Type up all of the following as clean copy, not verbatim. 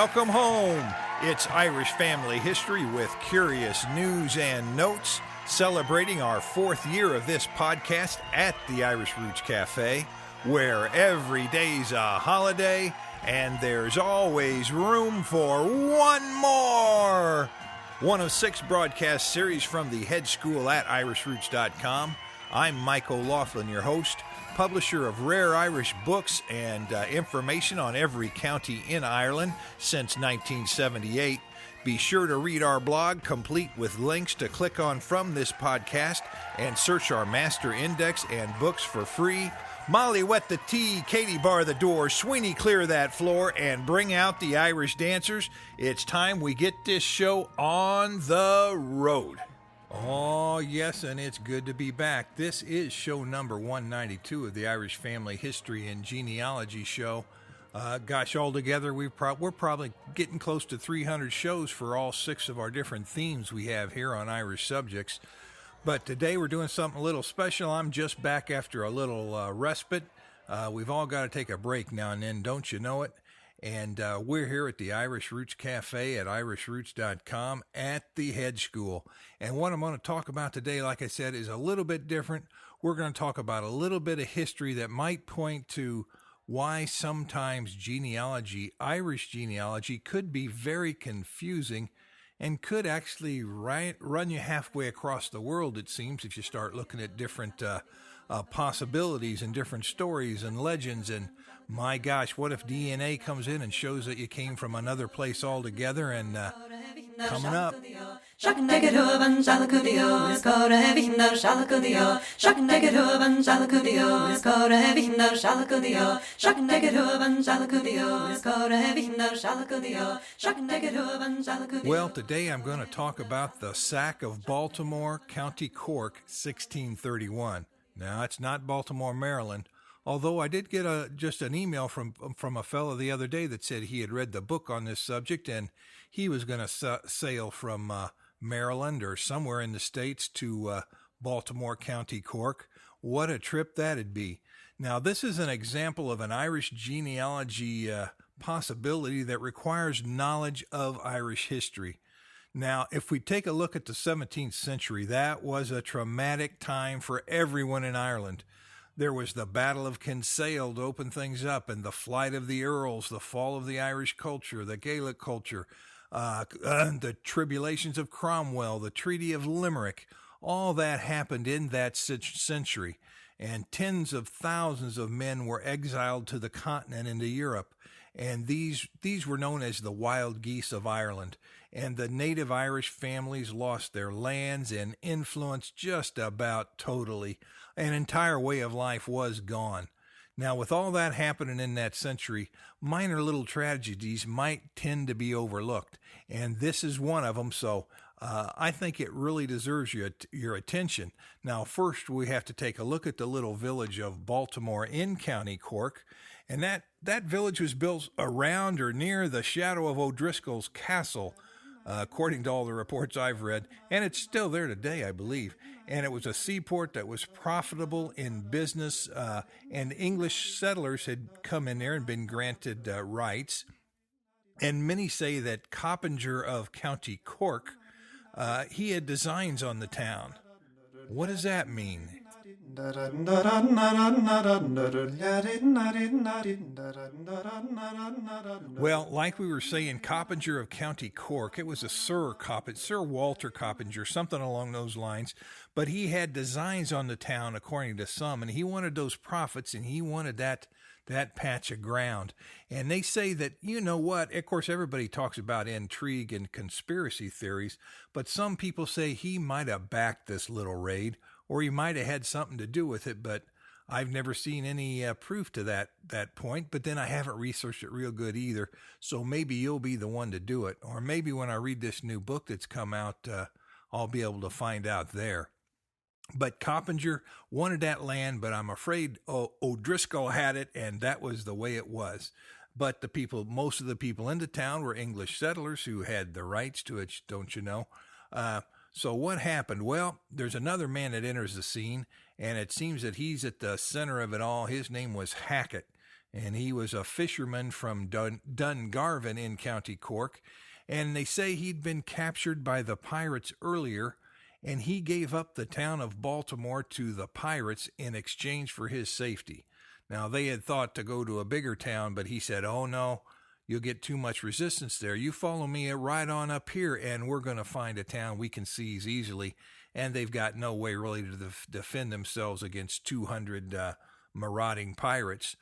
Welcome home. It's Irish Family History with curious news and notes, celebrating our 4th year of this podcast at the Irish Roots Cafe, where every day's a holiday and there's always room for one more. One of 6 broadcast series from the head school at irishroots.com. I'm Mike OLaughlin, your host, publisher of rare Irish books and information on every county in Ireland since 1978. Be sure to read our blog, complete with links to click on from this podcast, and search our master index and books for free. Molly, wet the tea, Katie, bar the door, Sweeney, clear that floor, and bring out the Irish dancers. It's time we get this show on the road. Oh, yes, and it's good to be back. This is show number 192 of the Irish Family History and Genealogy show. Altogether, we're probably getting close to 300 shows for all 6 of our different themes we have here on Irish subjects. But today we're doing something a little special. I'm just back after a little respite. We've all got to take a break now and then, don't you know it? And we're here at the Irish Roots Cafe at irishroots.com at the head school. And what I'm going to talk about today, like I said, is a little bit different. We're going to talk about a little bit of history that might point to why sometimes genealogy, Irish genealogy, could be very confusing and could actually run you halfway across the world, it seems, if you start looking at different possibilities and different stories and legends. And my gosh, what if DNA comes in and shows that you came from another place altogether? And coming up, well, today I'm going to talk about the sack of Baltimore, County Cork, 1631. Now, it's not Baltimore, Maryland. Although I did get just an email from a fellow the other day that said he had read the book on this subject and he was going to sail from Maryland or somewhere in the States to Baltimore County Cork. What a trip that'd be. Now, this is an example of an Irish genealogy possibility that requires knowledge of Irish history. Now, if we take a look at the 17th century, that was a traumatic time for everyone in Ireland. There was the Battle of Kinsale to open things up, and the flight of the Earls, the fall of the Irish culture, the Gaelic culture, the tribulations of Cromwell, the Treaty of Limerick. All that happened in that century, and tens of thousands of men were exiled to the continent into Europe. And these were known as the wild geese of Ireland. And the native Irish families lost their lands and influence just about totally. An entire way of life was gone. Now, with all that happening in that century, minor little tragedies might tend to be overlooked. And this is one of them, so I think it really deserves your attention. Now, first, we have to take a look at the little village of Baltimore in County Cork. And that village was built around or near the shadow of O'Driscoll's castle, according to all the reports I've read, and it's still there today, I believe. And it was a seaport that was profitable in business, and English settlers had come in there and been granted rights. And many say that Coppinger of County Cork, he had designs on the town. What does that mean? Well, like we were saying, Coppinger of County Cork, it was a Sir Walter Coppinger, something along those lines, but he had designs on the town, according to some, and he wanted those profits, and he wanted that patch of ground. And they say that, you know what, of course, everybody talks about intrigue and conspiracy theories, but some people say he might have backed this little raid, or he might have had something to do with it, but I've never seen any proof to that point. But then I haven't researched it real good either, so maybe you'll be the one to do it. Or maybe when I read this new book that's come out, I'll be able to find out there. But Coppinger wanted that land, but I'm afraid O'Driscoll had it, and that was the way it was. But most of the people in the town were English settlers who had the rights to it, don't you know? So what happened? Well, there's another man that enters the scene, and it seems that he's at the center of it all. His name was Hacket, and he was a fisherman from Dungarvan in County Cork, and they say he'd been captured by the pirates earlier, and he gave up the town of Baltimore to the pirates in exchange for his safety. Now, they had thought to go to a bigger town, but he said, "Oh, no, you'll get too much resistance there. You follow me right on up here, and we're going to find a town we can seize easily." And they've got no way really to defend themselves against 200 marauding pirates.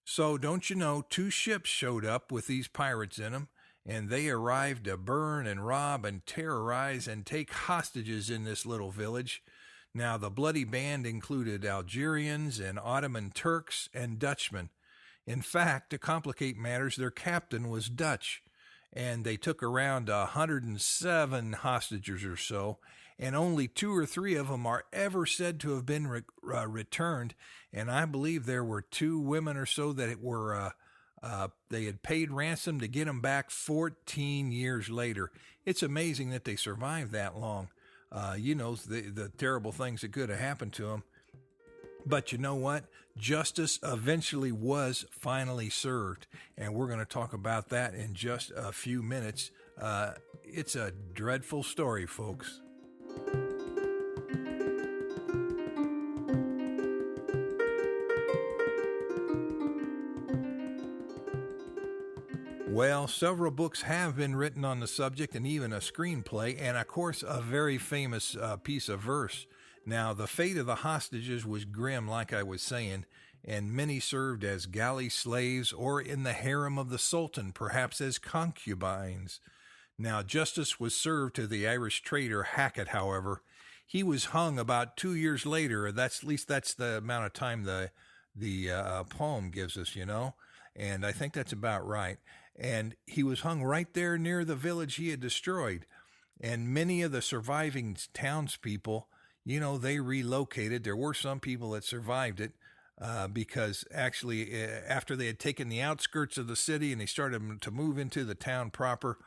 So, don't you know, 2 ships showed up with these pirates in them, and they arrived to burn and rob and terrorize and take hostages in this little village. Now, the bloody band included Algerians and Ottoman Turks and Dutchmen. In fact, to complicate matters, their captain was Dutch, and they took around 107 hostages or so, and only 2 or 3 of them are ever said to have been returned, and I believe there were 2 women or so that were they had paid ransom to get them back 14 years later. It's amazing that they survived that long. The terrible things that could have happened to them. But you know what? Justice eventually was finally served, and we're going to talk about that in just a few minutes. It's a dreadful story, folks. Well, several books have been written on the subject, and even a screenplay, and of course a very famous piece of verse. Now, the fate of the hostages was grim, like I was saying, and many served as galley slaves or in the harem of the Sultan, perhaps as concubines. Now, justice was served to the Irish traitor Hacket, however. He was hung about 2 years later. At least that's the amount of time the poem gives us, and I think that's about right. And he was hung right there near the village he had destroyed. And many of the surviving townspeople, they relocated. There were some people that survived it because actually after they had taken the outskirts of the city and they started to move into the town proper,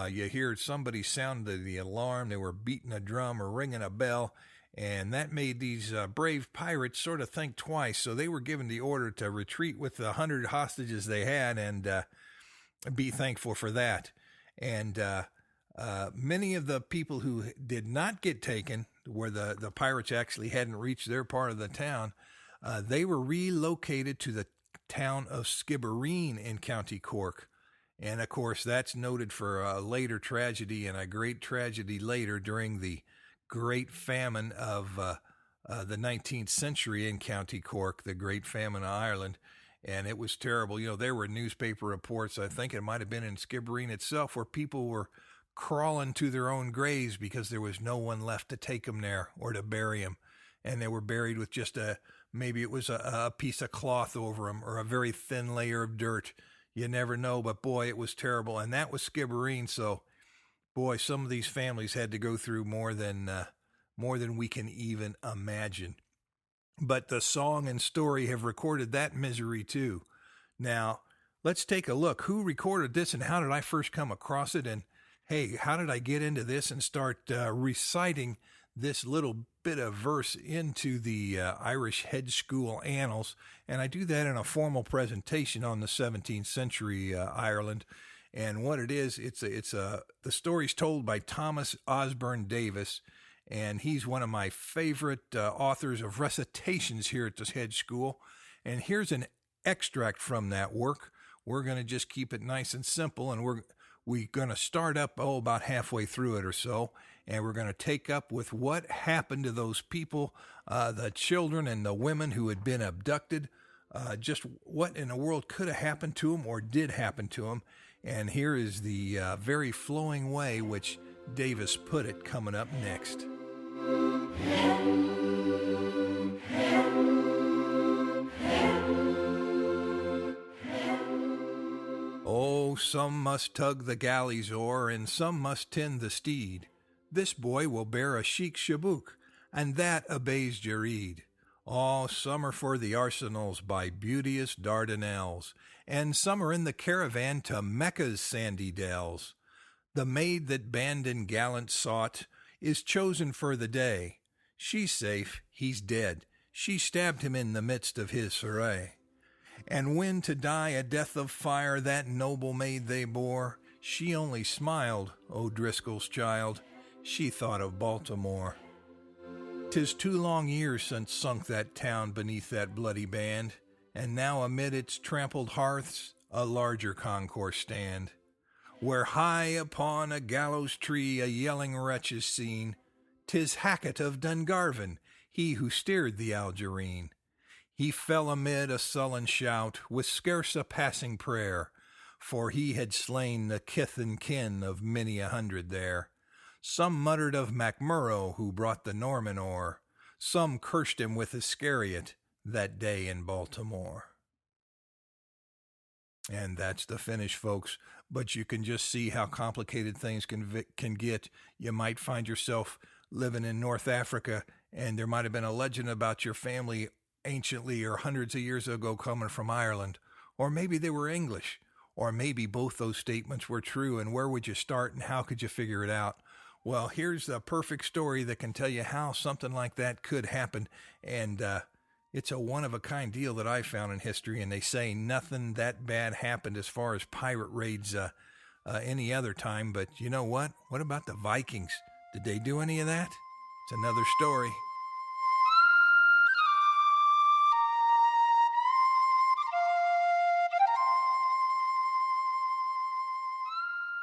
you hear somebody sound the alarm. They were beating a drum or ringing a bell, and that made these brave pirates sort of think twice. So they were given the order to retreat with the 100 hostages they had and be thankful for that. And many of the people who did not get taken, where the pirates actually hadn't reached their part of the town, they were relocated to the town of Skibbereen in County Cork. And, of course, that's noted for a later tragedy and a great tragedy later during the Great Famine of the 19th century in County Cork, the Great Famine of Ireland. And it was terrible. There were newspaper reports, I think it might have been in Skibbereen itself, where people were crawling to their own graves because there was no one left to take them there or to bury them. And they were buried with just maybe it was a piece of cloth over them or a very thin layer of dirt. You never know, but boy, it was terrible. And that was Skibbereen. So, boy, some of these families had to go through more than we can even imagine. But the song and story have recorded that misery too. Now, let's take a look. Who recorded this and how did I first come across it? And hey, how did I get into this and start reciting this little bit of verse into the Irish head school annals? And I do that in a formal presentation on the 17th century Ireland. And what it is, the story's told by Thomas Osburn Davis. And he's one of my favorite authors of recitations here at this head school. And here's an extract from that work. We're going to just keep it nice and simple, and we're going to start up about halfway through it or so, and we're going to take up with what happened to those people, the children and the women who had been abducted, just what in the world could have happened to them or did happen to them. And here is the very flowing way which Davis put it coming up next. Oh, some must tug the galley's oar, and some must tend the steed. This boy will bear a chic shabook, and that a bays Jareed. Oh, some are for the arsenals by beauteous Dardanelles, and some are in the caravan to Mecca's sandy dells. The maid that Bandon gallant sought is chosen for the day. She's safe, he's dead. She stabbed him in the midst of his foray. And when to die a death of fire that noble maid they bore, she only smiled, O'Driscoll's child, she thought of Baltimore. 'Tis 2 long years since sunk that town beneath that bloody band, and now amid its trampled hearths a larger concourse stand, where high upon a gallows tree a yelling wretch is seen. 'Tis Hacket of Dungarvan, he who steered the Algerine. He fell amid a sullen shout, with scarce a passing prayer, for he had slain the kith and kin of many a hundred there. Some muttered of MacMurrough, who brought the Norman o'er. Some cursed him with Iscariot that day in Baltimore. And that's the finish, folks. But you can just see how complicated things can get. You might find yourself living in North Africa, and there might have been a legend about your family anciently or hundreds of years ago coming from Ireland. Or maybe they were English. Or maybe both those statements were true, and where would you start and how could you figure it out? Well, here's the perfect story that can tell you how something like that could happen, and it's a one-of-a-kind deal that I found in history, and they say nothing that bad happened as far as pirate raids any other time, but you know what? What about the Vikings? Did they do any of that? It's another story.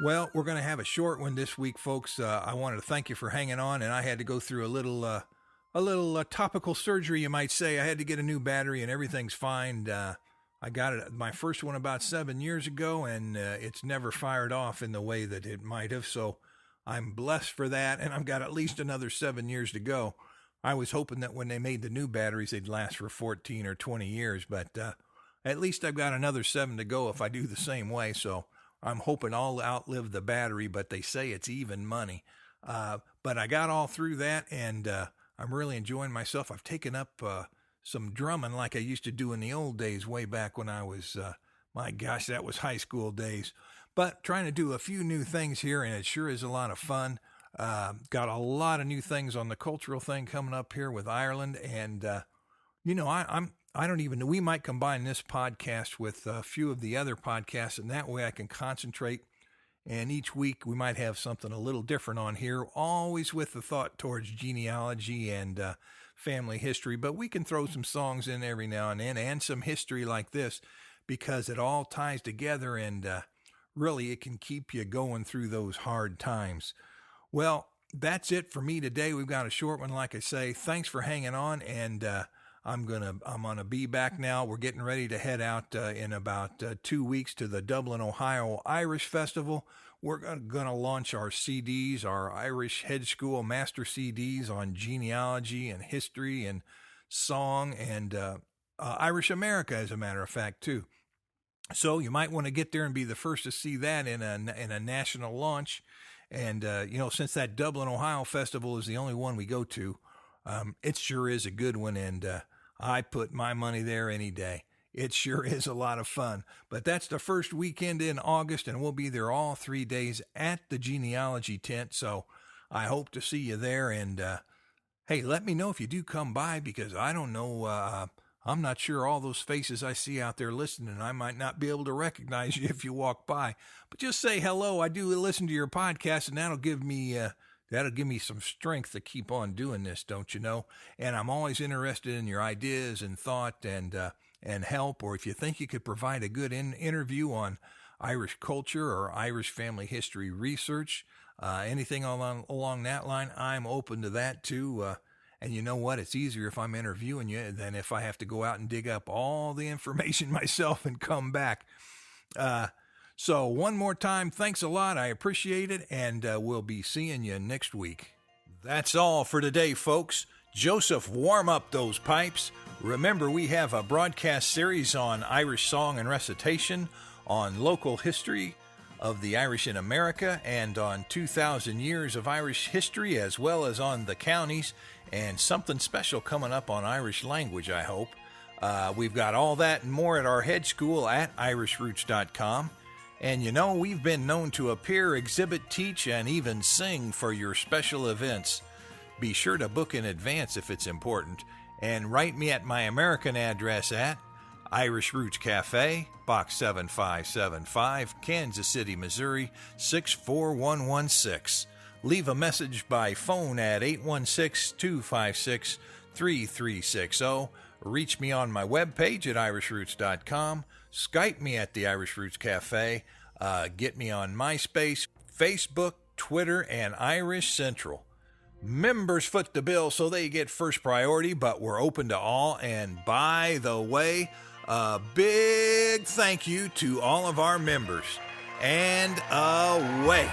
Well, we're going to have a short one this week, folks. I wanted to thank you for hanging on, and I had to go through a little topical surgery, you might say. I had to get a new battery, and everything's fine. I got it, my first one, about 7 years ago, and it's never fired off in the way that it might have. So I'm blessed for that, and I've got at least another 7 years to go. I was hoping that when they made the new batteries, they'd last for 14 or 20 years, but at least I've got another 7 to go if I do the same way. So I'm hoping I'll outlive the battery, but they say it's even money. But I got all through that, and I'm really enjoying myself. I've taken up some drumming like I used to do in the old days, way back when I was, my gosh, that was high school days. But trying to do a few new things here, and it sure is a lot of fun. Got a lot of new things on the cultural thing coming up here with Ireland, and I don't even know. We might combine this podcast with a few of the other podcasts, and that way I can concentrate. And each week we might have something a little different on here, always with the thought towards genealogy and family history. But we can throw some songs in every now and then, and some history like this, because it all ties together, and really it can keep you going through those hard times. Well, that's it for me today. We've got a short one, like I say. Thanks for hanging on, and I'm gonna be back now. We're getting ready to head out in about 2 weeks to the Dublin, Ohio Irish Festival. We're gonna launch our CDs, our Irish Head School Master CDs on genealogy and history and song and Irish America, as a matter of fact, too. So you might want to get there and be the first to see that in a national launch. And since that Dublin, Ohio Festival is the only one we go to, it sure is a good one, and I put my money there any day. It sure is a lot of fun. But that's the first weekend in August, and we'll be there all 3 days at the genealogy tent. So I hope to see you there. And hey, let me know if you do come by, because I don't know. I'm not sure all those faces I see out there listening. I might not be able to recognize you if you walk by. But just say hello. I do listen to your podcast, and that'll give me some strength to keep on doing this, don't you know? And I'm always interested in your ideas and thought and help, or if you think you could provide a good interview on Irish culture or Irish family history research, anything along that line, I'm open to that too. And you know what? It's easier if I'm interviewing you than if I have to go out and dig up all the information myself and come back. So one more time, thanks a lot. I appreciate it, and we'll be seeing you next week. That's all for today, folks. Joseph, warm up those pipes. Remember, we have a broadcast series on Irish song and recitation, on local history of the Irish in America, and on 2,000 years of Irish history, as well as on the counties, and something special coming up on Irish language, I hope. We've got all that and more at our head school at irishroots.com. And we've been known to appear, exhibit, teach, and even sing for your special events. Be sure to book in advance if it's important, and write me at my American address at Irish Roots Cafe, Box 7575, Kansas City, Missouri 64116. Leave a message by phone at 816-256-3360. Reach me on my webpage at irishroots.com. Skype me at the Irish Roots Cafe. Get me on MySpace, Facebook, Twitter, and Irish Central. Members foot the bill, so they get first priority, but we're open to all. And by the way, a big thank you to all of our members. And away.